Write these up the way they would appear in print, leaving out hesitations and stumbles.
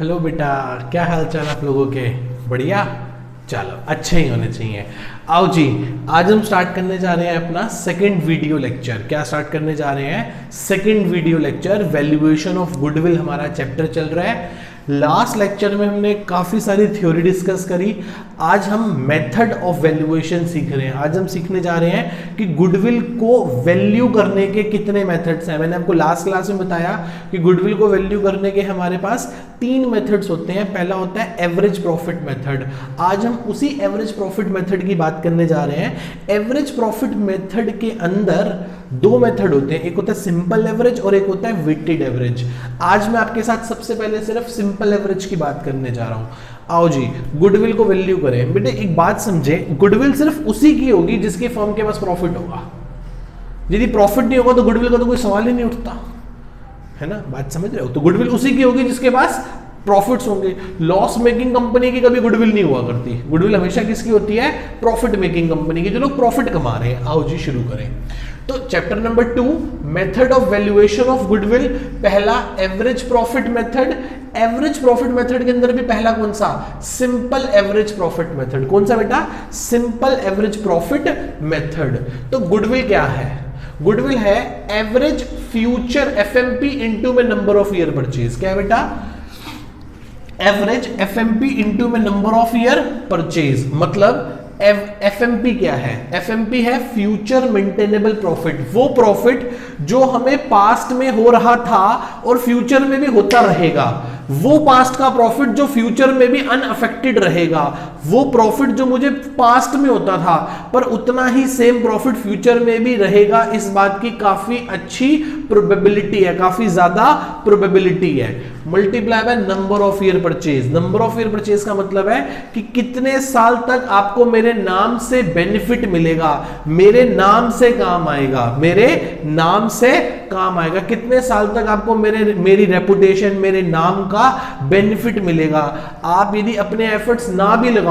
Hello बेटा, क्या हाल चाल आप लोगों के? बढ़िया, चलो अच्छे ही होने चाहिए। आओ जी, आज हम स्टार्ट करने जा रहे हैं अपना सेकंड वीडियो लेक्चर। क्या स्टार्ट करने जा रहे हैं? Second video lecture. Valuation of goodwill हमारा चैप्टर चल रहा है। लास्ट लेक्चर में हमने काफ़ी सारी थ्योरी डिस्कस करी। आज हम मेथड ऑफ वैल्यूएशन सीख रहे हैं। आज हम सीखने जा रहे हैं कि गुडविल को वैल्यू करने के कितने मेथड्स हैं। मैंने आपको लास्ट क्लास में बताया कि गुडविल को वैल्यू करने के हमारे पास 3 मेथड्स होते हैं। पहला होता है एवरेज प्रॉफिट मेथड। आज हम उसी एवरेज प्रॉफिट मेथड की बात करने जा रहे हैं। एवरेज प्रॉफिट मेथड के अंदर 2 मेथड होते हैं, एक होता है सिंपल एवरेज और एक होता है वेटेड एवरेज। आज मैं आपके साथ सबसे पहले सिर्फ सिंपल एवरेज की बात करने जा रहा हूं। आओ जी, गुडविल को वैल्यू करें। बेटे एक बात समझे, गुडविल सिर्फ उसी की होगी जिसके फर्म के पास प्रॉफिट होगा। यदि प्रॉफिट नहीं होगा तो गुडविल का तो कोई सवाल ही नहीं उठता, है ना? बात समझ रहे हो? तो गुडविल उसी की होगी जिसके पास प्रॉफिट्स होंगे। लॉस मेकिंग कंपनी की कभी गुडविल नहीं हुआ करती। गुडविल हमेशा किसकी होती है? प्रॉफिट मेकिंग कंपनी की, जो लोग प्रॉफिट कमा रहे हैं। आओ जी शुरू करें। तो chapter number 2, method of valuation of goodwill. पहला average profit method. Average profit method के अंदर भी पहला कौन सा? Simple average profit method. कौन सा बेटा? Simple average profit method. तो गुडविल क्या है? गुडविल है एवरेज फ्यूचर एफएमपी इनटू में नंबर ऑफ ईयर परचेज। क्या है बेटा? एवरेज एफएमपी इनटू में नंबर ऑफ ईयर परचेज। मतलब एफएमपी क्या है? एफएमपी है फ्यूचर मेंटेनेबल प्रॉफिट। वो प्रॉफिट जो हमें पास्ट में हो रहा था और फ्यूचर में भी होता रहेगा। वो पास्ट का प्रॉफिट जो फ्यूचर में भी अनअफेक्टेड रहेगा। वो प्रॉफिट जो मुझे पास्ट में होता था पर उतना ही सेम प्रॉफिट फ्यूचर में भी रहेगा, इस बात की काफी अच्छी प्रोबेबिलिटी है, काफी ज्यादा प्रोबेबिलिटी है। Multiply by number of year purchase. Number of year purchase का मतलब है कि कितने साल तक आपको मेरे नाम से बेनिफिट मिलेगा, मेरे नाम से काम आएगा, मेरे नाम से काम आएगा। कितने साल तक आपको मेरी रेपुटेशन, मेरे नाम का बेनिफिट मिलेगा। आप यदि अपने एफर्ट्स ना भी लगाओ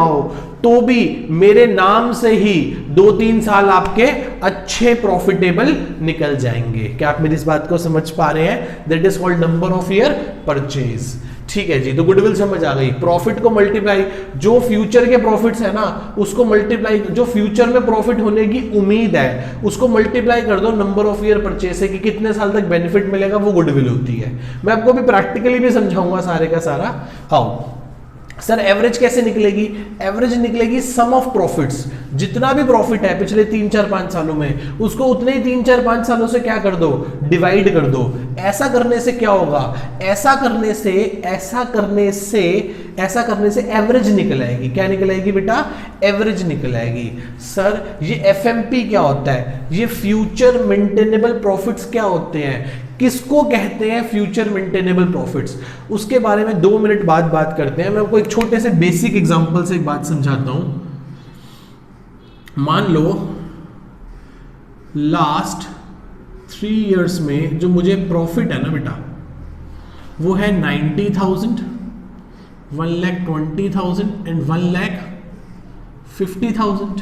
तो भी मेरे नाम से ही 2-3 साल आपके अच्छे प्रॉफिटेबल निकल जाएंगे। क्या आप मेरी इस बात को समझ पा रहे हैं? That is called number of year purchase. ठीक है जी, तो गुडविल समझ आ गई। प्रॉफिट को मल्टीप्लाई, जो फ्यूचर के प्रॉफिट्स है ना उसको मल्टीप्लाई, जो फ्यूचर में प्रॉफिट होने की उम्मीद है उसको मल्टीप्लाई कर दो नंबर ऑफ ईयर परचेज से कि कितने साल तक बेनिफिट मिलेगा, वो गुडविल होती है। मैं आपको भी प्रैक्टिकली भी समझाऊंगा सारे का सारा। हाउ सर एवरेज कैसे निकलेगी? एवरेज निकलेगी सम ऑफ प्रॉफिट्स। जितना भी प्रॉफिट है पिछले 3-4-5 सालों में, उसको उतने ही 3-4-5 सालों से क्या कर दो? डिवाइड कर दो। ऐसा करने से क्या होगा? ऐसा करने से एवरेज निकल आएगी। क्या निकल आएगी बेटा? एवरेज निकल आएगी। सर ये एफएमपी क्या होता है? ये फ्यूचर मेंटेनेबल प्रॉफिट्स क्या होते हैं? किसको कहते हैं फ्यूचर मेंटेनेबल प्रॉफिट्स? उसके बारे में 2 मिनट बाद बात करते हैं। मैं आपको एक छोटे से बेसिक एग्जांपल से एक बात समझाता हूं। मान लो लास्ट 3 इयर्स में जो मुझे प्रॉफिट है ना बेटा, वो है 90,000, 1,20,000 एंड 1,50,000।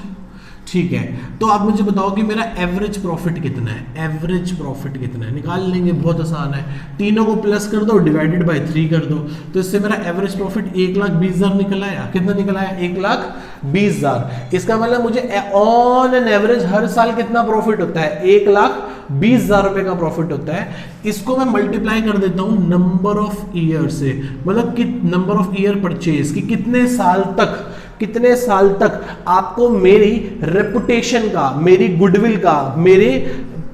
ठीक है, तो आप मुझे बताओ कि मेरा एवरेज प्रॉफिट कितना है? एवरेज प्रॉफिट कितना है? निकाल लेंगे, बहुत आसान है। तीनों को प्लस कर दो, डिवाइडेड बाय 3 कर दो, तो इससे मेरा एवरेज प्रॉफिट 1,20,000 निकल आया। कितना निकल आया? 1,20,000। इसका मतलब मुझे ऑन एन एवरेज हर साल कितना प्रॉफिट होता है? 1,20,000 रुपए का प्रॉफिट होता है। इसको मैं मल्टीप्लाई कर देता हूं नंबर ऑफ ईयर से, मतलब कि नंबर ऑफ ईयर परचेज, कि कितने साल तक आपको मेरी रेपुटेशन का, मेरी गुडविल का, मेरे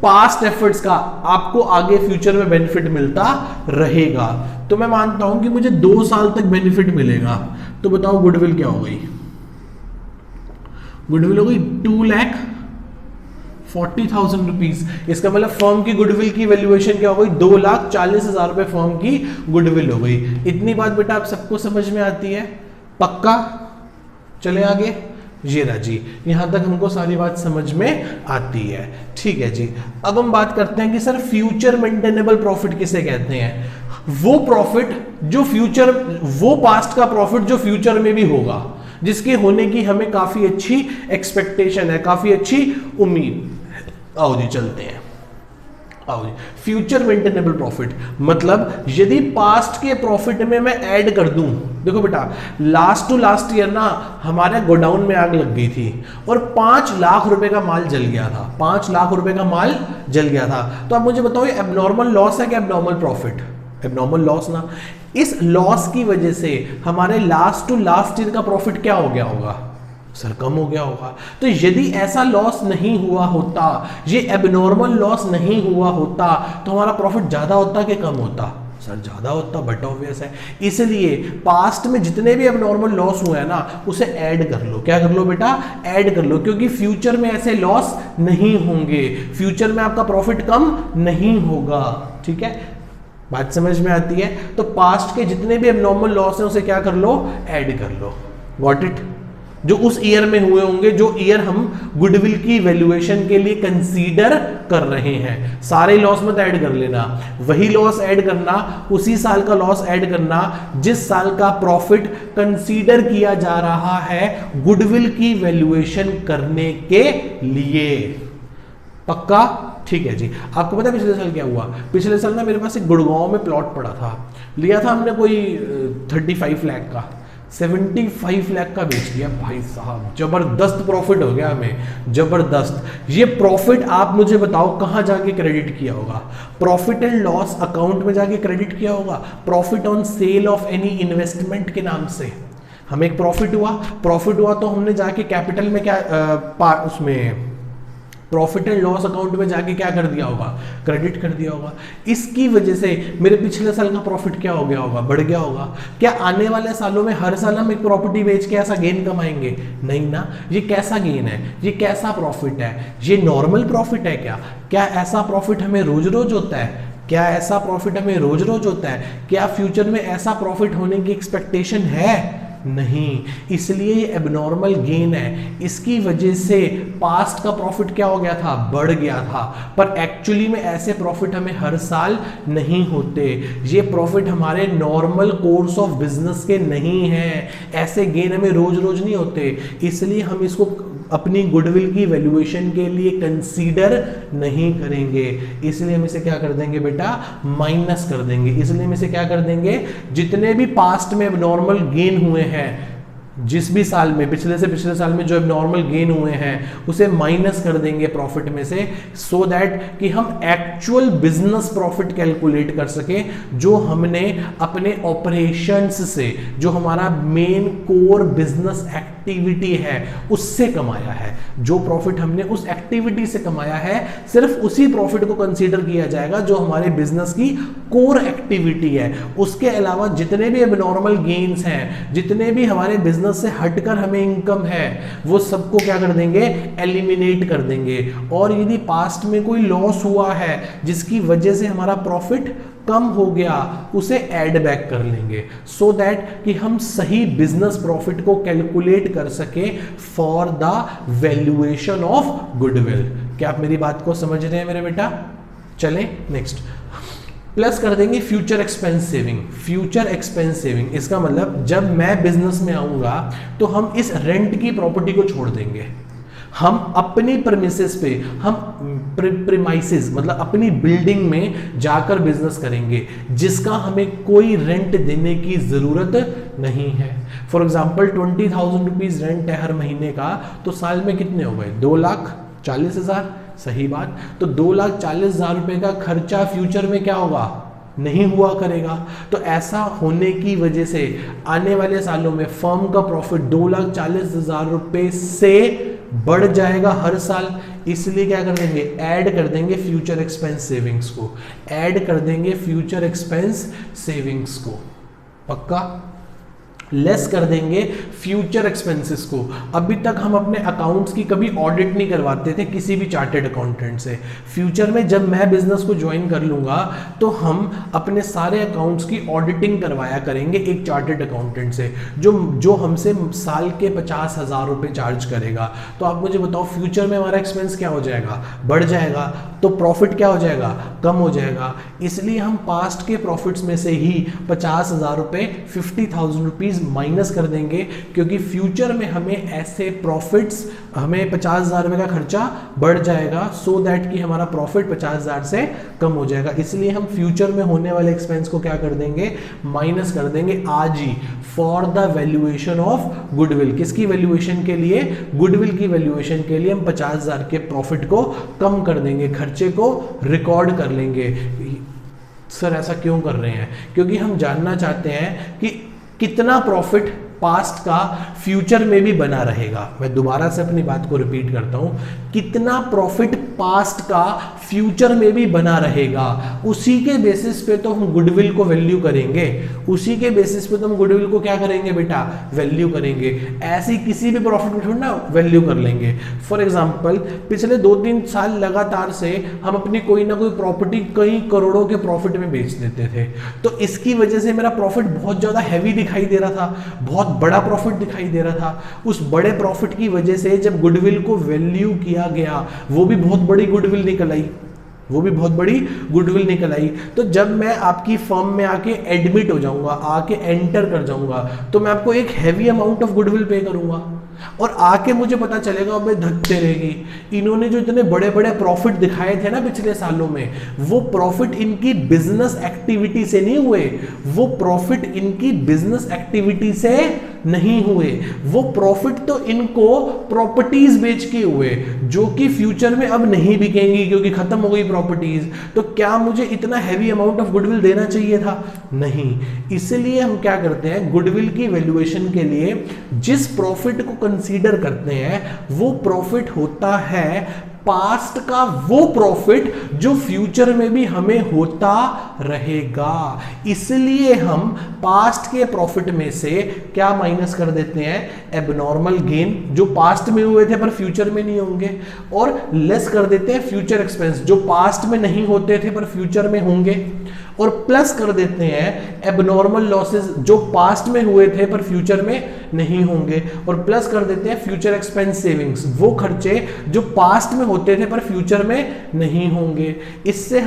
पास्ट एफर्ट्स का आपको आगे फ्यूचर में बेनिफिट मिलता रहेगा। तो मैं मानता हूं कि मुझे 2 साल तक बेनिफिट मिलेगा। तो बताओ गुडविल क्या हो गई? गुडविल हो गई 2,40,000 रुपीज। इसका मतलब फर्म की गुडविल की वैल्यूएशन क्या हो गई? 2,40,000 रुपए फर्म की गुडविल हो गई। इतनी बात बेटा आप सबको समझ में आती है? पक्का? चले आगे। ये रहा जी, यहां तक हमको सारी बात समझ में आती है। ठीक है जी, अब हम बात करते हैं कि सर फ्यूचर मेंटेनेबल प्रॉफिट किसे कहते हैं? वो प्रॉफिट जो फ्यूचर, वो पास्ट का प्रॉफिट जो फ्यूचर में भी होगा, जिसके होने की हमें काफी अच्छी एक्सपेक्टेशन है, काफी अच्छी उम्मीद। आओ जी चलते हैं। आओ, फ्यूचर मेंटेनेबल प्रॉफिट मतलब यदि पास्ट के प्रॉफिट में मैं ऐड कर दूं, देखो बेटा लास्ट टू लास्ट ईयर ना हमारे गोडाउन में आग लग गई थी और 5 लाख रुपए का माल जल गया था, 5 लाख रुपए का माल जल गया था। तो अब मुझे बताओ ये एबनॉर्मल लॉस है कि एबनॉर्मल प्रॉफिट? एबनॉर्मल लॉस ना। इस लॉस की वजह से हमारे लास्ट टू लास्ट ईयर का प्रॉफिट क्या हो गया होगा सर? कम हो गया होगा। तो यदि ऐसा लॉस नहीं हुआ होता, ये एबनॉर्मल लॉस नहीं हुआ होता, तो हमारा प्रॉफिट ज्यादा होता कि कम होता? सर ज्यादा होता, बट ऑब्वियस है। इसलिए पास्ट में जितने भी एबनॉर्मल लॉस हुए हैं ना उसे ऐड कर लो। क्या कर लो बेटा? ऐड कर लो, क्योंकि फ्यूचर में ऐसे लॉस नहीं होंगे, फ्यूचर में आपका प्रॉफिट कम नहीं होगा। ठीक है, बात समझ में आती है? तो पास्ट के जितने भी एबनॉर्मल लॉस हैं उसे क्या कर लो? ऐड कर लो। Got it? जो उस ईयर में हुए होंगे, जो ईयर हम गुडविल की वैल्यूएशन के लिए कंसीडर कर रहे हैं। सारे लॉस मत ऐड कर लेना, वही लॉस ऐड करना, उसी साल का लॉस ऐड करना जिस साल का प्रॉफिट कंसीडर किया जा रहा है गुडविल की वैल्यूएशन करने के लिए। पक्का? ठीक है जी। आपको पता है पिछले साल क्या हुआ? पिछले साल ना मेरे पास एक गुड़गांव में प्लॉट पड़ा था, लिया था हमने कोई 35 लाख का, 75 लाख का बेच दिया भाई साहब। जबरदस्त प्रॉफिट हो गया हमें, जबरदस्त। ये प्रॉफिट आप मुझे बताओ कहां जाके क्रेडिट किया होगा? प्रॉफिट एंड लॉस अकाउंट में जाके क्रेडिट किया होगा, profit on sale of any investment के नाम से। हमें एक प्रॉफिट हुआ तो हमने जाके कैपिटल में क्या उसमें प्रॉफिट एंड लॉस अकाउंट में जाके क्या कर दिया होगा? क्रेडिट कर दिया होगा। इसकी वजह से मेरे पिछले साल का प्रॉफिट क्या हो गया होगा? बढ़ गया होगा। क्या आने वाले सालों में हर साल हम एक प्रॉपर्टी बेच के ऐसा गेन कमाएंगे? नहीं ना। ये कैसा गेन है? ये कैसा प्रॉफिट है? ये नॉर्मल प्रॉफिट है क्या? क्या ऐसा प्रॉफिट हमें रोज रोज होता है? क्या ऐसा प्रॉफिट हमें रोज रोज होता है? क्या फ्यूचर में ऐसा प्रॉफिट होने की एक्सपेक्टेशन है? नहीं। इसलिए ये एबनॉर्मल गेन है। इसकी वजह से पास्ट का प्रॉफिट क्या हो गया था? बढ़ गया था। पर एक्चुअली में ऐसे प्रॉफिट हमें हर साल नहीं होते। ये प्रॉफिट हमारे नॉर्मल कोर्स ऑफ बिजनेस के नहीं हैं। ऐसे गेन हमें रोज रोज नहीं होते, इसलिए हम इसको अपनी गुडविल की वैल्यूएशन के लिए कंसीडर नहीं करेंगे। इसलिए हम इसे क्या कर देंगे बेटा? माइनस कर देंगे। इसलिए हम इसे क्या कर देंगे? जितने भी पास्ट में नॉर्मल गेन हुए हैं, जिस भी साल में, पिछले से पिछले साल में जो नॉर्मल गेन हुए हैं उसे माइनस कर देंगे प्रॉफिट में से, सो दैट कि हम एक्चुअल बिजनेस प्रॉफिट कैलकुलेट कर सकें, जो हमने अपने ऑपरेशंस से, जो हमारा मेन कोर बिजनेस एक्टिविटी है उससे कमाया है। जो प्रॉफिट हमने उस एक्टिविटी से कमाया है सिर्फ उसी प्रॉफिट को कंसीडर किया जाएगा जो हमारे बिजनेस की कोर एक्टिविटी है। उसके अलावा जितने भी एबनॉर्मल गेन्स हैं, जितने भी हमारे बिजनेस से हटकर हमें इनकम है, वो सबको क्या कर देंगे? एलिमिनेट कर देंगे। और यदि पास्ट में कोई लॉस हुआ है जिसकी वजह से हमारा प्रॉफिट कम हो गया, उसे ऐड बैक कर लेंगे, सो दैट कि हम सही बिजनेस प्रॉफिट को कैलकुलेट कर सके for the valuation of goodwill. क्या आप मेरी बात को समझ रहे हैं मेरे बेटा? चलें नेक्स्ट। प्लस कर देंगे future expense saving. Future expense saving इसका मतलब जब मैं बिजनेस में आऊंगा तो हम इस रेंट की प्रॉपर्टी को छोड़ देंगे। हम अपनी प्रेमिसेस पे, हम प्रीमाइसेस मतलब अपनी बिल्डिंग में जाकर बिजनेस करेंगे जिसका हमें कोई रेंट देने की जरूरत नहीं है। फॉर एग्जाम्पल 20,000 रुपीज रेंट है हर महीने का, तो साल में कितने हो गए? 2,40,000। सही बात। तो 2,40,000 रुपए का खर्चा फ्यूचर में क्या होगा? नहीं हुआ करेगा। तो ऐसा होने की वजह से आने वाले सालों में फर्म का प्रॉफिट 2,40,000 रुपए से बढ़ जाएगा हर साल। इसलिए क्या कर देंगे? ऐड कर देंगे फ्यूचर एक्सपेंस सेविंग्स को। ऐड कर देंगे फ्यूचर एक्सपेंस सेविंग्स को। पक्का? लेस कर देंगे फ्यूचर एक्सपेंसेस को। अभी तक हम अपने अकाउंट्स की कभी ऑडिट नहीं करवाते थे किसी भी चार्टेड अकाउंटेंट से। फ्यूचर में जब मैं बिजनेस को ज्वाइन कर लूंगा तो हम अपने सारे अकाउंट्स की ऑडिटिंग करवाया करेंगे एक चार्टेड अकाउंटेंट से, जो हमसे साल के 50,000 रुपए चार्ज करेगा। तो आप मुझे बताओ फ्यूचर में हमारा एक्सपेंस क्या हो जाएगा? बढ़ जाएगा। तो प्रॉफिट क्या हो जाएगा? कम हो जाएगा। इसलिए हम पास्ट के प्रॉफिट्स में से ही 50,000 रुपए, 50,000 रुपीज माइनस कर देंगे, क्योंकि फ्यूचर में हमें ऐसे प्रॉफिट्स, हमें 50,000 रुपये का खर्चा बढ़ जाएगा, सो दैट कि हमारा प्रॉफिट 50,000 से कम हो जाएगा। इसलिए हम फ्यूचर में होने वाले एक्सपेंस को क्या कर देंगे, माइनस कर देंगे आज ही, for the valuation of goodwill. किसकी वैल्यूएशन के लिए, गुडविल की वैल्यूएशन के लिए हम 50,000 के प्रॉफिट को कम कर देंगे, खर्चे को रिकॉर्ड कर लेंगे। सर ऐसा क्यों कर रहे हैं, क्योंकि हम जानना चाहते हैं कि कितना प्रॉफिट पास्ट का फ्यूचर में भी बना रहेगा। मैं दोबारा से अपनी बात को रिपीट करता हूं, कितना प्रॉफिट पास्ट का फ्यूचर में भी बना रहेगा, उसी के बेसिस पे तो हम गुडविल को वैल्यू करेंगे, उसी के बेसिस पे तो हम गुडविल को क्या करेंगे बेटा, वैल्यू करेंगे। ऐसी किसी भी प्रॉफिट में थोड़ा ना वैल्यू कर लेंगे। फॉर एग्जांपल पिछले 2-3 साल लगातार से हम अपनी कोई ना कोई प्रॉपर्टी कई करोड़ों के प्रॉफिट में बेच देते थे, तो इसकी वजह से मेरा प्रॉफिट बहुत ज्यादा हैवी दिखाई दे रहा था, बहुत बड़ा प्रॉफिट दिखाई दे रहा था। उस बड़े प्रॉफिट की वजह से जब गुडविल को वैल्यू किया गया, वो भी बहुत बड़ी गुडविल निकल आई, वो भी बहुत बड़ी गुडविल निकल आई। तो जब मैं आपकी फर्म में आके एडमिट हो जाऊंगा, आके एंटर कर जाऊंगा, तो मैं आपको एक हैवी अमाउंट ऑफ गुडविल पे करूंगा, और आके मुझे पता चलेगा भाई धक्के रहेगी, इन्होंने जो इतने बड़े बड़े प्रॉफिट दिखाए थे ना पिछले सालों में, वो प्रॉफिट इनकी बिजनेस एक्टिविटी से नहीं हुए, वो प्रॉफिट इनकी बिजनेस एक्टिविटी से नहीं हुए, वो प्रॉफिट तो इनको प्रॉपर्टीज बेच के हुए, जो कि फ्यूचर में अब नहीं बिकेंगी क्योंकि खत्म हो गई प्रॉपर्टीज। तो क्या मुझे इतना हैवी अमाउंट ऑफ गुडविल देना चाहिए था? नहीं। इसलिए हम क्या करते हैं, गुडविल की वैल्यूएशन के लिए जिस प्रॉफिट को कंसीडर करते हैं वो प्रॉफिट होता है पास्ट का वो प्रॉफिट जो फ्यूचर में भी हमें होता रहेगा। इसलिए हम पास्ट के प्रॉफिट में से क्या माइनस कर देते हैं, एबनॉर्मल गेन जो पास्ट में हुए थे पर फ्यूचर में नहीं होंगे, और लेस कर देते हैं फ्यूचर एक्सपेंस जो पास्ट में नहीं होते थे पर फ्यूचर में होंगे, और प्लस कर देते हैं एबनॉर्मल लॉसेस जो पास्ट में हुए थे पर फ्यूचर में नहीं होंगे, और प्लस कर देते हैं फ्यूचर एक्सपेंस सेविंग्स, वो खर्चे जो पास्ट में होते थे पर फ्यूचर में नहीं होंगे। इससे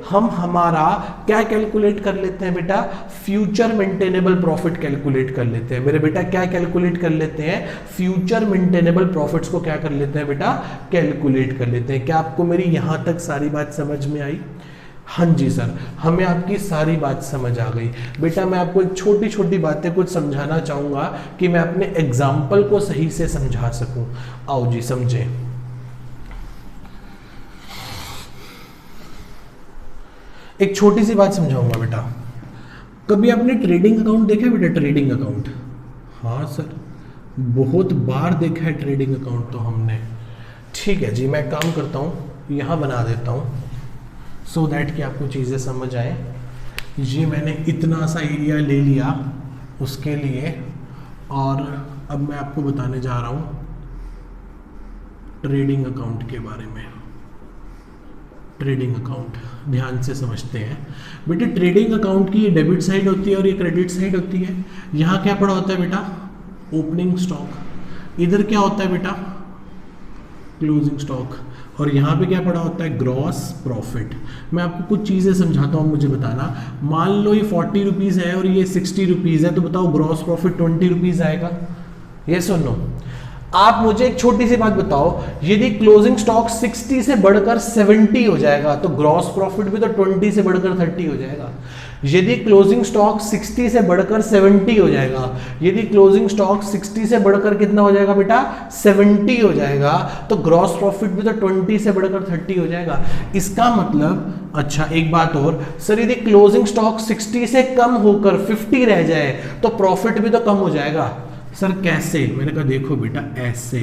हम हमारा क्या कैलकुलेट कर लेते हैं बेटा, फ्यूचर मेंटेनेबल प्रॉफिट कैलकुलेट कर लेते हैं। मेरे बेटा क्या कैलकुलेट कर लेते हैं, फ्यूचर मेंटेनेबल प्रॉफिट्स को क्या कर लेते हैं बेटा, कैलकुलेट कर लेते हैं। क्या आपको मेरी यहां तक सारी बात समझ में आई? हाँ जी सर, हमें आपकी सारी बात समझ आ गई। बेटा मैं आपको एक छोटी छोटी बातें कुछ समझाना चाहूंगा कि मैं अपने एग्जाम्पल को सही से समझा सकूं। आओ जी समझें। एक छोटी सी बात समझाऊंगा बेटा। कभी आपने ट्रेडिंग अकाउंट देखा बेटा? ट्रेडिंग अकाउंट, हाँ सर बहुत बार देखा है ट्रेडिंग अकाउंट तो हमने। ठीक है जी, मैं काम करता हूँ यहाँ बना देता हूँ सो दैट कि आपको चीज़ें समझ आए। ये मैंने इतना सा एरिया ले लिया उसके लिए, और अब मैं आपको बताने जा रहा हूँ ट्रेडिंग अकाउंट के बारे में। ट्रेडिंग अकाउंट ध्यान से समझते हैं बेटे। ट्रेडिंग अकाउंट की ये डेबिट साइड होती है और ये क्रेडिट साइड होती है। यहाँ क्या पड़ा होता है बेटा, ओपनिंग स्टॉक। इधर क्या होता है बेटा, क्लोजिंग स्टॉक। और यहाँ पे क्या पड़ा होता है, ग्रॉस प्रॉफिट। मैं आपको कुछ चीज़ें समझाता हूँ, मुझे बताना। मान लो ये 40 रुपीज़ है और ये 60 रुपीज़ है, तो बताओ ग्रॉस प्रॉफिट 20 रुपीज़ आएगा? यस और नो? आप मुझे एक छोटी सी बात बताओ, यदि क्लोजिंग स्टॉक 60 से बढ़कर 70 हो जाएगा तो ग्रॉस प्रॉफिट भी तो 20 से बढ़कर 30 हो जाएगा। यदि क्लोजिंग स्टॉक 60 से बढ़कर 70 हो जाएगा, यदि क्लोजिंग स्टॉक 60 से बढ़कर कितना हो जाएगा बेटा, 70 हो जाएगा, तो ग्रॉस प्रॉफिट भी तो 20 से बढ़कर 30 हो जाएगा। इसका मतलब, अच्छा एक बात और सर, यदि क्लोजिंग स्टॉक 60 से कम होकर 50 रह जाए तो प्रॉफिट भी तो कम हो जाएगा। सर कैसे? मैंने कहा देखो बेटा ऐसे,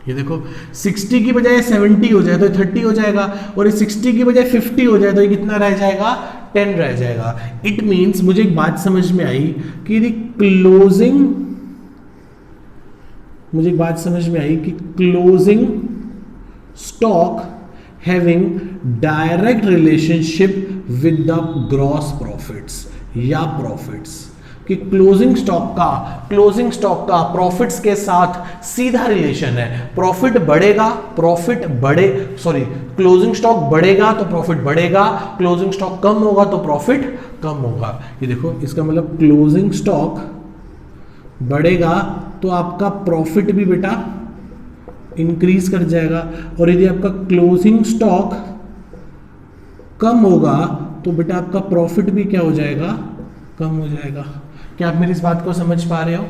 ये देखो 60 की बजाय 70 हो जाए तो 30 हो जाएगा, और ये 60 की बजाय 50 हो जाए तो ये कितना रह जाएगा, 10 रह जाएगा। इट मीन्स मुझे एक बात समझ में आई कि यदि closing stock having direct relationship with the gross profits या प्रॉफिट्स, कि क्लोजिंग स्टॉक का प्रॉफिट्स के साथ सीधा रिलेशन है। क्लोजिंग स्टॉक बढ़ेगा तो प्रॉफिट बढ़ेगा, क्लोजिंग स्टॉक कम होगा तो प्रॉफिट कम होगा। ये देखो, इसका मतलब क्लोजिंग स्टॉक बढ़ेगा तो आपका प्रॉफिट भी बेटा इंक्रीज कर जाएगा, और यदि आपका क्लोजिंग स्टॉक कम होगा तो बेटा आपका प्रॉफिट भी क्या हो जाएगा, कम हो जाएगा। क्या आप मेरी इस बात को समझ पा रहे हो?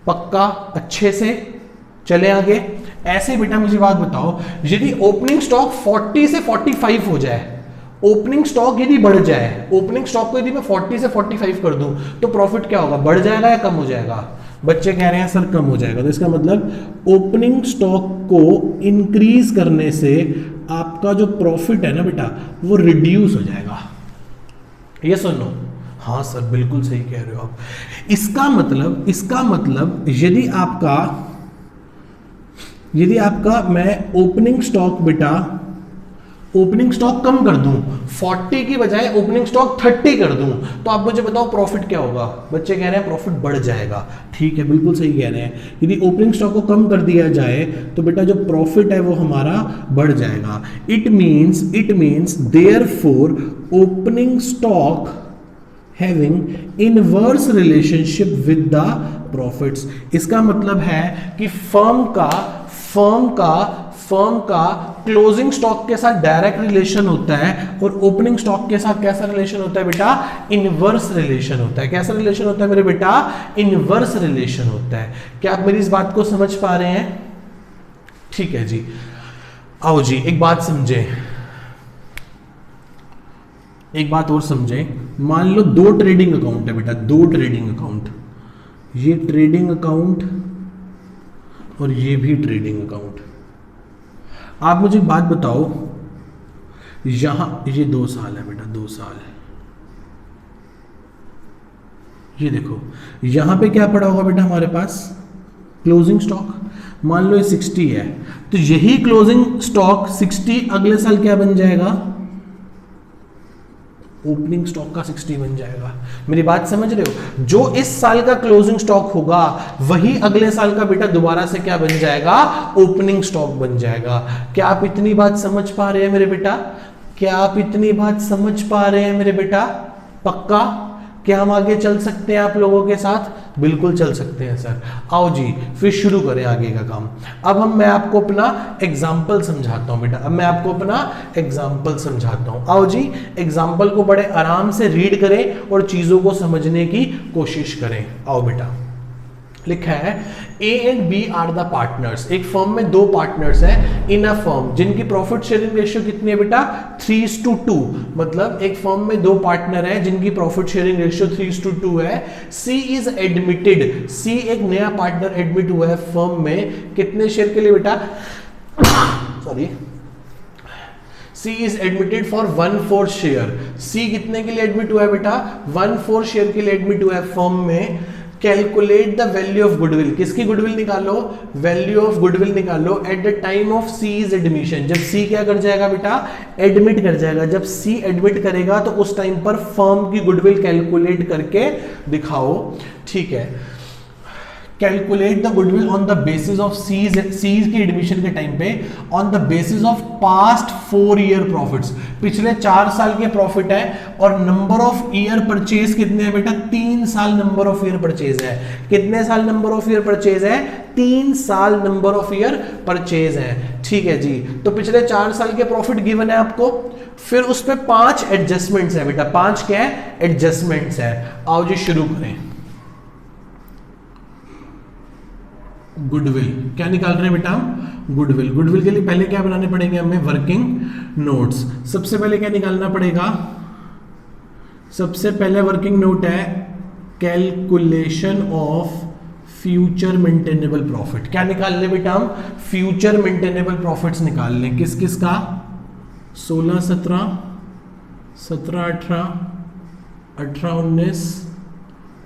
पक्का? अच्छे से चले आगे। ऐसे बेटा मुझे बात बताओ, यदि ओपनिंग स्टॉक 40 से 45 हो जाए, ओपनिंग स्टॉक यदि बढ़ जाए, ओपनिंग स्टॉक को यदि मैं 40 से 45 कर दूं तो प्रॉफिट क्या होगा, बढ़ जाएगा या कम हो जाएगा? बच्चे कह रहे हैं सर कम हो जाएगा। तो इसका मतलब ओपनिंग स्टॉक को इंक्रीज करने से आपका जो प्रॉफिट है ना बेटा वो रिड्यूस हो जाएगा। ये सुनो, हाँ सर बिल्कुल सही कह रहे हो आप। इसका मतलब यदि आपका मैं ओपनिंग स्टॉक कम कर दूं, 40 की बजाय ओपनिंग स्टॉक 30 कर दूं, तो आप मुझे बताओ प्रॉफिट क्या होगा? बच्चे कह रहे हैं प्रॉफिट बढ़ जाएगा। ठीक है, बिल्कुल सही कह रहे हैं। यदि ओपनिंग स्टॉक को कम कर दिया जाए तो बेटा जो प्रॉफिट है वो हमारा बढ़ जाएगा। It means therefore opening stock having inverse relationship with the profits. इसका मतलब है कि फर्म का क्लोजिंग स्टॉक के साथ डायरेक्ट रिलेशन होता है और ओपनिंग स्टॉक के साथ कैसा रिलेशन होता है बेटा? इनवर्स रिलेशन होता है। कैसा रिलेशन होता है मेरे बेटा? इनवर्स रिलेशन होता है। क्या आप मेरी इस बात को समझ पा रहे हैं? ठीक है जी। आओ जी, एक बात और समझे। मान लो 2 ट्रेडिंग अकाउंट है बेटा, 2 ट्रेडिंग अकाउंट, ये ट्रेडिंग अकाउंट और ये भी ट्रेडिंग अकाउंट। आप मुझे बात बताओ, यहां ये 2 साल है बेटा, 2 साल। ये देखो यहां पे क्या पड़ा होगा बेटा हमारे पास? Closing stock. मान लो ये 60 है, तो यही क्लोजिंग स्टॉक 60 अगले साल क्या बन जाएगा? ओपनिंग स्टॉक का 60 बन जाएगा। मेरी बात समझ रहे हो? जो इस साल का क्लोजिंग स्टॉक होगा वही अगले साल का बेटा दोबारा से क्या बन जाएगा? ओपनिंग स्टॉक बन जाएगा। क्या आप इतनी बात समझ पा रहे हैं मेरे बेटा? क्या आप इतनी बात समझ पा रहे हैं मेरे बेटा? पक्का? क्या हम आगे चल सकते हैं आप लोगों के साथ? बिल्कुल चल सकते हैं सर। आओ जी, फिर शुरू करें आगे का काम। अब मैं आपको अपना एग्जाम्पल समझाता हूं बेटा। आओ जी, एग्जाम्पल को बड़े आराम से रीड करें और चीजों को समझने की कोशिश करें। आओ बेटा, लिखा है A and B are the partners. एक फर्म में 2 पार्टनर्स हैं इन अ फर्म, जिनकी प्रॉफिट शेयरिंग रेशियो कितनी है बेटा? 3:2। मतलब एक फर्म में 2 पार्टनर हैं जिनकी प्रॉफिट शेयरिंग रेशियो 3:2 है। सी इज एडमिटेड, सी एक नया पार्टनर एडमिट हुआ है फर्म में, कितने शेयर के लिए बेटा? Sorry, C is admitted for 1/4 share. C कितने के लिए एडमिट हुआ है बेटा? 1/4 शेयर के लिए एडमिट हुआ है फर्म में। Calculate the value of goodwill. किसकी गुडविल निकालो? वैल्यू ऑफ गुडविल निकालो at the time of C's admission. जब सी क्या कर जाएगा बेटा? एडमिट कर जाएगा। जब सी एडमिट करेगा तो उस टाइम पर फर्म की गुडविल कैलकुलेट करके दिखाओ। ठीक है, calculate the goodwill on the basis of C's की एडमिशन के टाइम पे on the basis of past 4 year profits. पिछले 4 साल के प्रॉफिट है और नंबर ऑफ ईयर परचेज कितने हैं बेटा? 3 साल नंबर ऑफ ईयर परचेज है। कितने साल नंबर ऑफ ईयर परचेज है? 3 साल नंबर ऑफ ईयर परचेज है। ठीक है जी, तो पिछले 4 साल के प्रॉफिट गिवन है आपको, फिर उस पर 5 एडजस्टमेंट्स है बेटा। 5 क्या है? एडजस्टमेंट्स है। आओ जी शुरू करें। गुडविल क्या निकाल रहे हैं बेटा हम? गुडविल। गुडविल के लिए पहले क्या बनाने पड़ेंगे हमें? Working notes. सबसे पहले क्या निकालना पड़ेगा? सबसे पहले वर्किंग नोट है calculation of future maintainable profit. क्या निकाल ले बेटा हम? फ्यूचर मेंटेनेबल प्रॉफिट्स निकाल लें। किस किस का? 16, 17, 18,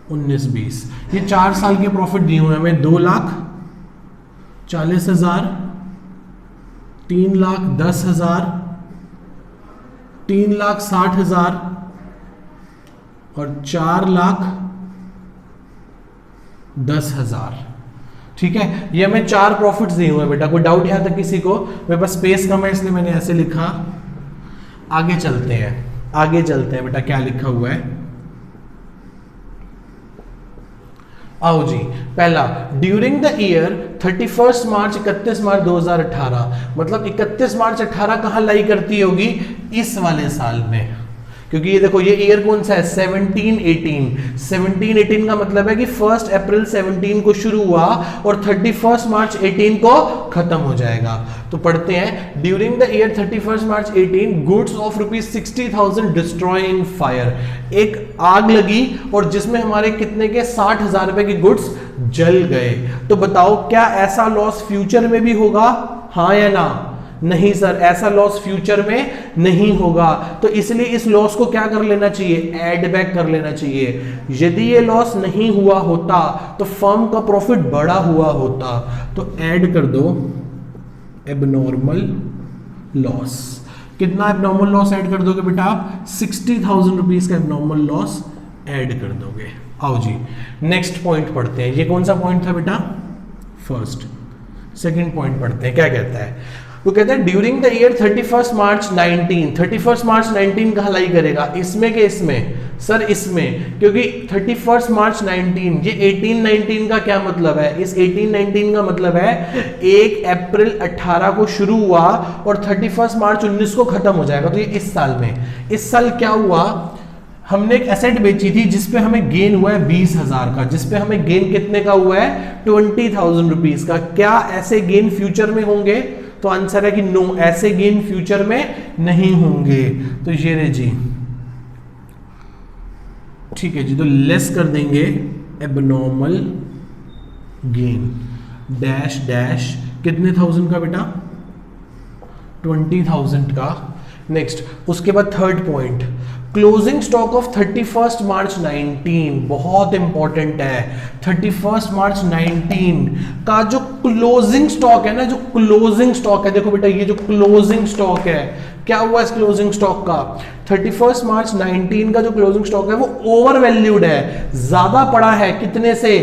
19, 20। ये 4 साल के प्रॉफिट दिए हुए हमें। 2,40,000, 3,10,000, 3,60,000 और 4,00,000 10,000। ठीक है, ये हमें 4 प्रॉफिट्स दिए हुए हैं बेटा। कोई डाउट यहां तक किसी को? मेरे पास स्पेस कम है इसलिए मैंने ऐसे लिखा। आगे चलते हैं, आगे चलते हैं बेटा, क्या लिखा हुआ है। आओ जी, पहला, ड्यूरिंग द ईयर 31 मार्च 31 मार्च 2018, मतलब 31 मार्च 18 कहां लाई करती होगी? इस वाले साल में, क्योंकि ये देखो ये ईयर कौन सा है? 17-18 का मतलब है कि 1 अप्रैल 17 को शुरू हुआ और 31 मार्च 18 को खत्म हो जाएगा। तो पढ़ते हैं, during the year 31 March 18 goods of ₹60,000 destroy in fire. एक आग लगी और जिसमें हमारे कितने के 60,000 रुपए के गुड्स जल गए। तो बताओ क्या ऐसा लॉस फ्यूचर में भी होगा? हाँ या ना? नहीं सर, ऐसा लॉस फ्यूचर में नहीं होगा। तो इसलिए इस लॉस को क्या कर लेना चाहिए? ऐड बैक कर लेना चाहिए। यदि ये लॉस नहीं हुआ होता तो फर्म का प्रॉफिट बड़ा हुआ होता। तो ऐड कर दो एबनॉर्मल लॉस। कितना एबनॉर्मल लॉस ऐड कर दोगे बेटा आप? 60,000 रुपीज का एबनॉर्मल लॉस ऐड कर दोगे। आओ जी, नेक्स्ट पॉइंट पढ़ते हैं। ये कौन सा पॉइंट था बेटा? फर्स्ट। सेकंड पॉइंट पढ़ते हैं, क्या कहता है? वो कहते हैं ड्यूरिंग द ईयर 31 मार्च 19, 31 मार्च 19 कहाँ लाई करेगा? इसमें के इसमें? सर इसमें, क्योंकि 31 मार्च 19, ये 18-19 का क्या मतलब है? इस 18-19 का मतलब है 1 अप्रैल 18 को शुरू हुआ और 31 मार्च 19 को खत्म हो जाएगा। तो ये इस साल में, इस साल क्या हुआ? हमने एक एसेट बेची थी जिसपे हमें गेन हुआ है 20,000 का, जिसपे हमें गेन कितने का हुआ है? 20,000 रुपीज का। क्या ऐसे गेन फ्यूचर में होंगे? तो आंसर है कि नो, ऐसे गेन फ्यूचर में नहीं होंगे। तो ये रे जी, ठीक है जी, तो लेस कर देंगे एबनॉर्मल गेन डैश डैश कितने थाउजेंड का बेटा? 20,000 का। नेक्स्ट, उसके बाद third point, closing stock of 31 मार्च 19, बहुत इंपॉर्टेंट है। 31 मार्च 19 का जो क्लोजिंग स्टॉक है ना, जो क्लोजिंग स्टॉक है, देखो बेटा ये जो क्लोजिंग स्टॉक है, क्या हुआ इस क्लोजिंग स्टॉक का? 31 मार्च 19 का जो क्लोजिंग स्टॉक है वो ओवर वैल्यूड है, ज्यादा पड़ा है। कितने से?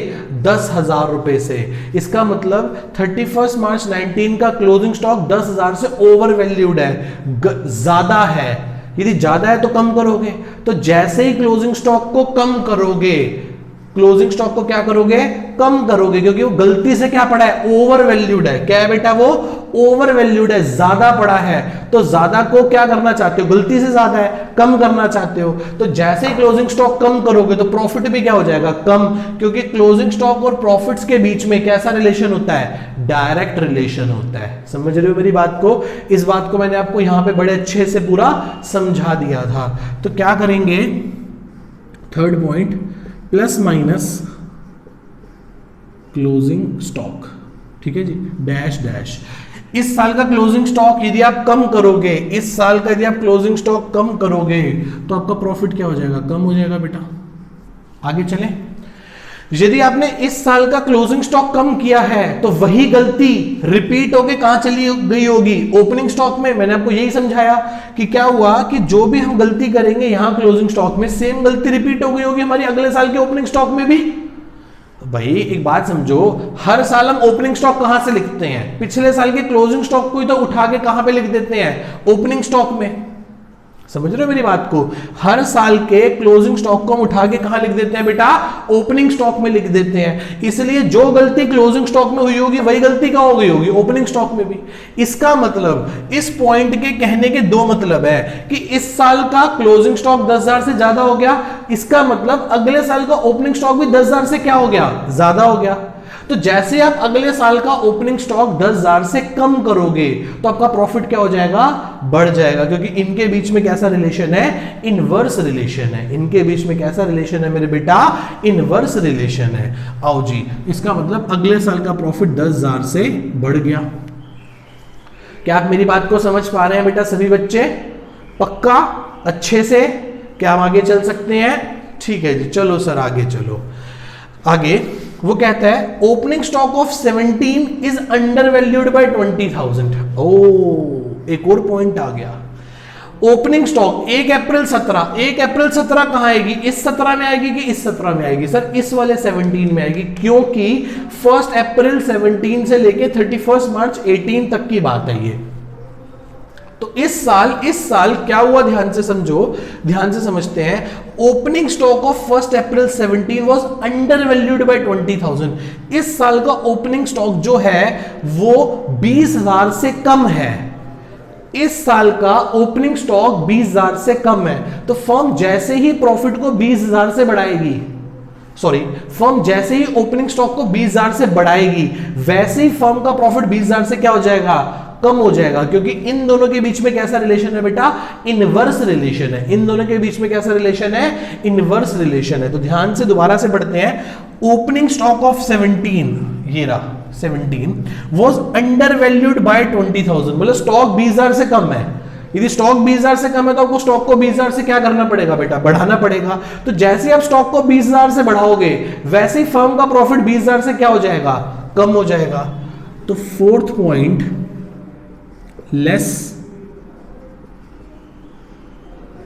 10,000 रुपए से। इसका मतलब 31 मार्च 19 का क्लोजिंग स्टॉक 10,000 से ओवर वैल्यूड है, ज्यादा है। यदि ज्यादा है तो कम करोगे। तो जैसे ही क्लोजिंग स्टॉक को कम करोगे, क्लोजिंग स्टॉक को क्या करोगे? कम करोगे, क्योंकि वो गलती से क्या पड़ा है? ओवर वैल्यूड है। क्या है बेटा? वो ओवर वैल्यूड है, ज्यादा पड़ा है। तो ज्यादा को क्या करना चाहते हो? गलती से ज्यादा है, कम करना चाहते हो। तो जैसे ही क्लोजिंग स्टॉक कम करोगे तो प्रॉफिट भी क्या हो जाएगा? कम, क्योंकि क्लोजिंग स्टॉक और प्रॉफिट्स के बीच में कैसा रिलेशन होता है? डायरेक्ट रिलेशन होता है। समझ रहे हो मेरी बात को? इस बात को मैंने आपको यहां पे बड़े अच्छे से पूरा समझा दिया था। तो क्या करेंगे? Third point, plus minus closing stock, ठीक है जी, डैश डैश। इस साल का क्लोजिंग स्टॉक यदि आप कम करोगे, इस साल का यदि आप क्लोजिंग स्टॉक कम करोगे तो आपका प्रॉफिट क्या हो जाएगा? कम हो जाएगा बेटा। आगे चलें। यदि आपने इस साल का क्लोजिंग स्टॉक कम किया है तो वही गलती रिपीट होके कहां चली गई होगी? ओपनिंग स्टॉक में। मैंने आपको यही समझाया कि क्या हुआ कि जो भी हम गलती करेंगे यहां क्लोजिंग स्टॉक में, सेम गलती रिपीट हो गई होगी हमारी अगले साल के ओपनिंग स्टॉक में भी। भाई एक बात समझो, हर साल हम ओपनिंग स्टॉक कहां से लिखते हैं? पिछले साल के क्लोजिंग स्टॉक को ही तो उठा के कहां पे लिख देते हैं? ओपनिंग स्टॉक में। समझ रहे हो मेरी बात को? हर साल के क्लोजिंग स्टॉक को हम उठा के कहां लिख देते हैं बेटा? ओपनिंग स्टॉक में लिख देते हैं। इसलिए जो गलती क्लोजिंग स्टॉक में हुई होगी वही गलती कहां हो गई होगी? ओपनिंग स्टॉक में भी। इसका मतलब, इस पॉइंट के कहने के दो मतलब है कि इस साल का क्लोजिंग स्टॉक 10,000 से ज्यादा हो गया, इसका मतलब अगले साल का ओपनिंग स्टॉक भी 10,000 से क्या हो गया? ज्यादा हो गया। तो जैसे आप अगले साल का ओपनिंग स्टॉक 10,000 से कम करोगे तो आपका प्रॉफिट क्या हो जाएगा? बढ़ जाएगा, क्योंकि इनके बीच में कैसा रिलेशन है? इनवर्स रिलेशन है। इनके बीच में कैसा रिलेशन है मेरे बेटा? इनवर्स रिलेशन है। आओ जी, इसका मतलब अगले साल का प्रॉफिट 10,000 से बढ़ गया। क्या आप मेरी बात को समझ पा रहे हैं बेटा सभी बच्चे? पक्का? अच्छे से? क्या हम आगे चल सकते हैं? ठीक है जी, चलो सर आगे चलो। आगे वो कहता है opening stock of 17 is under valued bye 20,000। ओ, एक और पॉइंट आ गया। ओपनिंग स्टॉक 1 अप्रैल 17, 1 अप्रैल 17 कहां आएगी, इस 17 में आएगी कि इस 17 में आएगी, सर इस वाले 17 में आएगी, क्योंकि 1 अप्रैल 17 से लेके 31 मार्च 18 तक की बात है ये। तो इस साल क्या हुआ, ध्यान से समझो, ध्यान से समझते हैं। Opening stock of 1 April 17 was under valued bye 20,000। इस साल का ओपनिंग स्टॉक जो है वो 20,000 से कम है। इस साल का ओपनिंग स्टॉक 20,000 से कम है, तो फर्म जैसे ही प्रॉफिट को 20,000 से बढ़ाएगी, सॉरी, फर्म जैसे ही ओपनिंग स्टॉक को 20,000 से बढ़ाएगी, वैसे ही फर्म का प्रॉफिट 20,000 से क्या हो जाएगा, कम हो जाएगा, क्योंकि इन दोनों के बीच में कैसा रिलेशन है बेटा, इनवर्स रिलेशन है। इन दोनों के बीच में कैसा रिलेशन है, इनवर्स रिलेशन है। तो ध्यान से दोबारा से पढ़ते हैं। ओपनिंग स्टॉक ऑफ 17, ये रहा 17, वाज अंडर वैल्यूड बाय 20,000, मतलब स्टॉक 20,000 से कम है। यदि स्टॉक 20,000 से कम है तो आपको स्टॉक को 20,000 से क्या करना पड़ेगा बेटा, बढ़ाना पड़ेगा। तो जैसे आप स्टॉक को 20,000 से बढ़ाओगे, वैसे ही फर्म का प्रॉफिट 20,000 से क्या हो जाएगा, कम हो जाएगा। तो fourth point, less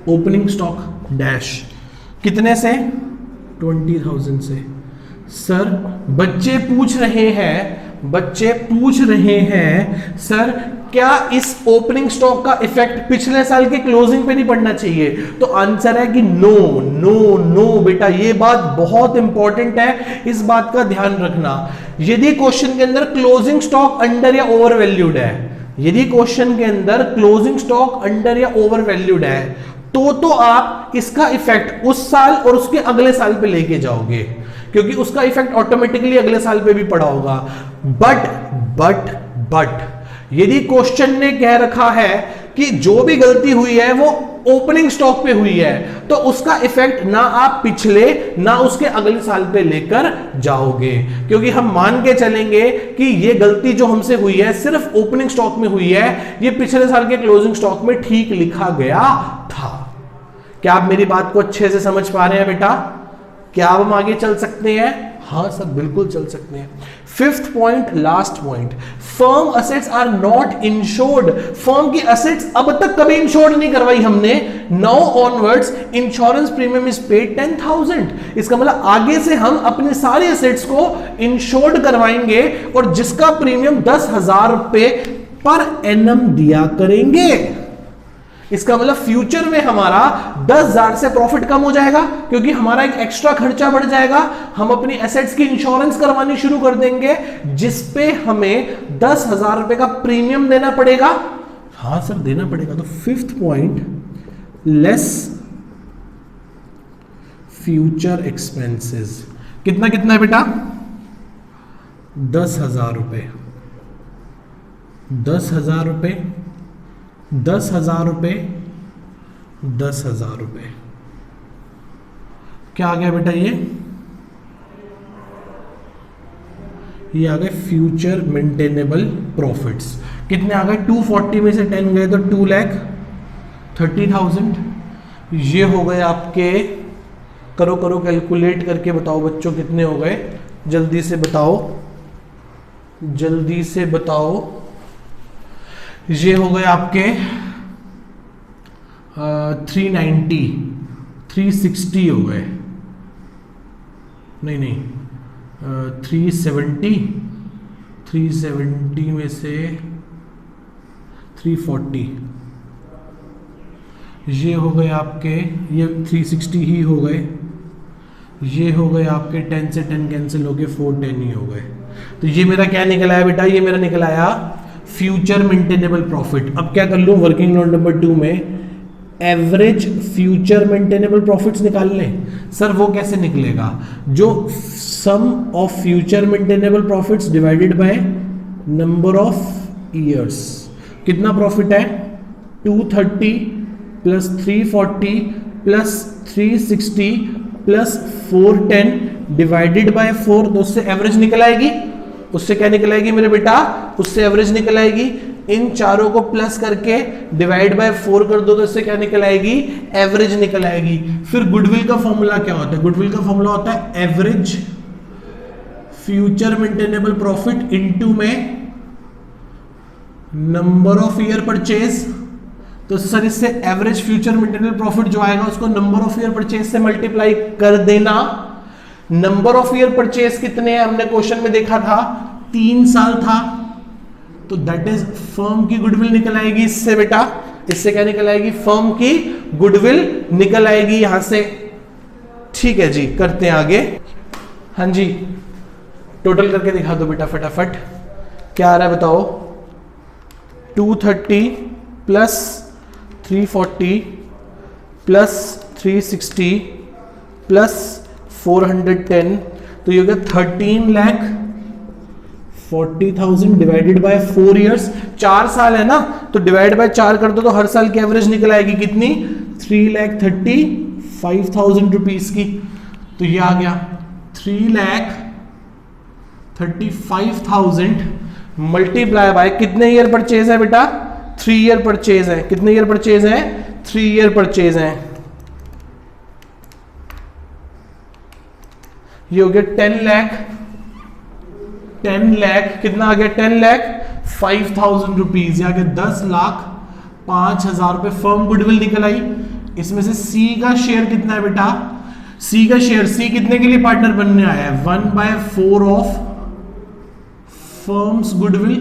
opening stock dash, कितने से, 20,000 से। सर बच्चे पूछ रहे हैं सर क्या इस ओपनिंग स्टॉक का इफेक्ट पिछले साल के क्लोजिंग पे नहीं पड़ना चाहिए? तो आंसर है कि नो नो नो बेटा, ये बात बहुत इंपॉर्टेंट है, इस बात का ध्यान रखना। यदि क्वेश्चन के अंदर क्लोजिंग स्टॉक अंडर या ओवर वैल्यूड है, यदि क्वेश्चन के अंदर क्लोजिंग स्टॉक अंडर या ओवर वैल्यूड है, तो आप इसका इफेक्ट उस साल और उसके अगले साल पे लेके जाओगे, क्योंकि उसका इफेक्ट ऑटोमेटिकली अगले साल पे भी पड़ा होगा। बट यदि क्वेश्चन ने कह रखा है कि जो भी गलती हुई है वो ओपनिंग स्टॉक पे हुई है, तो उसका इफेक्ट ना आप पिछले ना उसके अगले साल पे लेकर जाओगे, क्योंकि हम मान के चलेंगे कि ये गलती जो हमसे हुई है सिर्फ ओपनिंग स्टॉक में हुई है, ये पिछले साल के क्लोजिंग स्टॉक में ठीक लिखा गया था। क्या आप मेरी बात को अच्छे से समझ पा रहे हैं बेटा? क्या अब हम आगे चल सकते हैं? हाँ सर, बिल्कुल चल सकते हैं। Fifth point, last point, firm assets are not insured. Firm की असेट्स अब तक कभी इंश्योर्ड नहीं करवाई हमने। Now onwards insurance premium is paid 10,000। इसका मतलब आगे से हम अपनी सारी असेट्स को इंश्योर्ड करवाएंगे और जिसका प्रीमियम 10,000 रुपए पर एनम दिया करेंगे। इसका मतलब फ्यूचर में हमारा 10,000 से प्रॉफिट कम हो जाएगा, क्योंकि हमारा एक एक्स्ट्रा खर्चा बढ़ जाएगा। हम अपनी एसेट्स की इंश्योरेंस करवानी शुरू कर देंगे, जिसपे हमें 10,000 रुपए का प्रीमियम देना पड़ेगा। हाँ सर, देना पड़ेगा। तो fifth point, less future expenses. कितना कितना है बेटा? 10,000 रुपए, 10,000 रुपए, 10,000 रुपए, 10,000 रुपए। क्या आ गया बेटा? ये आ गए फ्यूचर मेंटेनेबल प्रॉफिट्स। कितने आ गए? 240 में से 10 गए तो 2,30,000। ये हो गए आपके, करो कैलकुलेट करके बताओ बच्चों कितने हो गए, जल्दी से बताओ, जल्दी से बताओ। ये हो गए आपके 390, 360 हो गए, नहीं 370, 370 में से 340, ये हो गए आपके, ये 360 ही हो गए। ये हो गए आपके 10 से 10 कैंसिल हो गए, 410 ही हो गए। तो ये मेरा क्या निकल आया बेटा? ये मेरा निकल आया फ्यूचर मेंटेनेबल प्रॉफिट। अब क्या कर लूं, वर्किंग नोट नंबर 2 में एवरेज फ्यूचर मेंटेनेबल प्रॉफिट्स निकाल लें। सर वो कैसे निकलेगा? जो sum of future maintainable profits divided by number of years. कितना प्रॉफिट है? 230 plus 340 plus 360 plus 410 divided by 4, तो उससे एवरेज निकल आएगी। उससे क्या निकल आएगी मेरे बेटा? उससे एवरेज निकल आएगी। इन चारों को प्लस करके डिवाइड बाय 4 कर दो तो इससे क्या निकल आएगी? एवरेज निकल आएगी। फिर गुडविल का फॉर्मूला क्या होता है? गुडविल का फॉर्मूला होता है average future maintainable profit into में नंबर ऑफ ईयर परचेज। तो सर इससे एवरेज फ्यूचर मेंटेनेंस प्रॉफिट जो आएगा उसको नंबर ऑफ ईयर परचेज से मल्टीप्लाई कर देना। नंबर ऑफ ईयर परचेज कितने हैं हमने क्वेश्चन में देखा था 3 साल था, तो दैट इज फर्म की गुडविल निकल आएगी इससे बेटा, इससे क्या निकल आएगी, फर्म की गुडविल निकल आएगी यहां से। ठीक है जी, करते हैं आगे। हाँ जी, टोटल करके दिखा दो बेटा फटाफट, क्या आ रहा है बताओ। 230 प्लस 340 प्लस 360 प्लस 410, तो ये हो गया 13,40,000 डिवाइडेड बाय 4 ईयर्स। 4 साल है ना, तो डिवाइड बाय 4 कर दो तो हर साल की एवरेज निकल आएगी कितनी, 3,35,000 रुपीज की। तो ये आ गया 3,35,000 मल्टीप्लाई बाय कितने ईयर परचेज है बेटा, 3 ईयर परचेज है। कितने ईयर परचेज है, 3 ईयर परचेज है। ये हो गया 10 लाख, कितना आ गया, 10,05,000 रुपीज, या गया 10,05,000 रुपए फर्म गुडविल निकल आई। इसमें से सी का शेयर कितना है बेटा, सी का शेयर, सी कितने के लिए पार्टनर बनने आया है, 1/4 ऑफ फर्म्स गुडविल,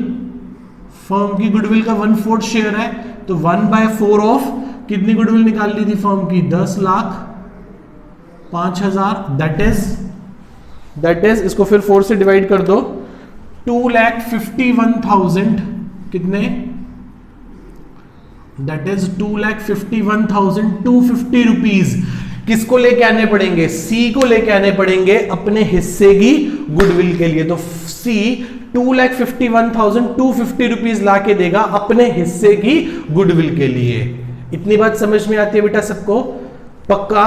फर्म की गुडविल का 1/4 शेयर है, तो 1/4 ऑफ कितनी गुडविल निकाल ली थी फर्म की, 10,05,000, दैट इज इसको फिर 4 से डिवाइड कर दो, 2,51,000 कितने, दैट इज 2,51,250 रुपीज किसको लेके आने पड़ेंगे, सी को लेके आने पड़ेंगे अपने हिस्से की गुडविल के लिए। तो सी 2,51,250 रुपीज ला के देगा अपने हिस्से की गुडविल के लिए। इतनी बात समझ में आती है बेटा सबको, पक्का।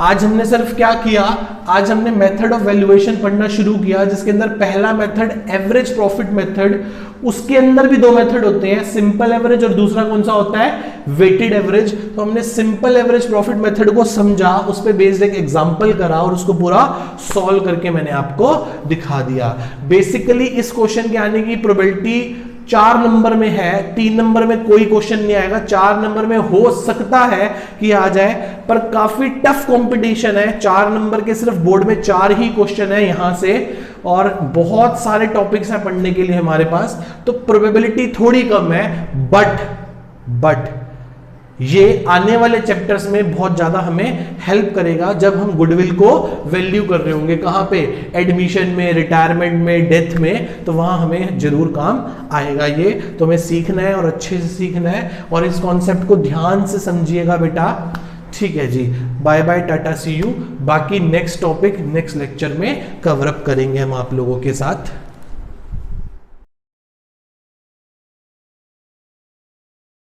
आज हमने सिर्फ क्या किया, आज हमने मेथड ऑफ वैल्यूएशन पढ़ना शुरू किया, जिसके अंदर पहला मेथड एवरेज प्रॉफिट मेथड, उसके अंदर भी 2 मेथड होते हैं, सिंपल एवरेज और दूसरा कौन सा होता है, वेटेड एवरेज। तो हमने सिंपल एवरेज प्रॉफिट मेथड को समझा, उस पे बेस्ड एक एग्जांपल करा और उसको पूरा सॉल्व करके मैंने आपको दिखा दिया। बेसिकली इस क्वेश्चन के आने की प्रोबेबिलिटी 4 नंबर में है, 3 नंबर में कोई क्वेश्चन नहीं आएगा, 4 नंबर में हो सकता है कि आ जाए, पर काफी टफ कंपटीशन है। 4 नंबर के सिर्फ बोर्ड में 4 ही क्वेश्चन है यहां से, और बहुत सारे टॉपिक्स हैं पढ़ने के लिए हमारे पास, तो प्रोबेबिलिटी थोड़ी कम है, बट ये आने वाले चैप्टर्स में बहुत ज्यादा हमें हेल्प करेगा जब हम गुडविल को वैल्यू कर रहे होंगे, कहां पे, एडमिशन में, रिटायरमेंट में, डेथ में, तो वहां हमें जरूर काम आएगा। ये तो हमें सीखना है और अच्छे से सीखना है, और इस कॉन्सेप्ट को ध्यान से समझिएगा बेटा। ठीक है जी, bye bye, tata, see you. बाकी नेक्स्ट टॉपिक नेक्स्ट लेक्चर में कवर अप करेंगे हम आप लोगों के साथ।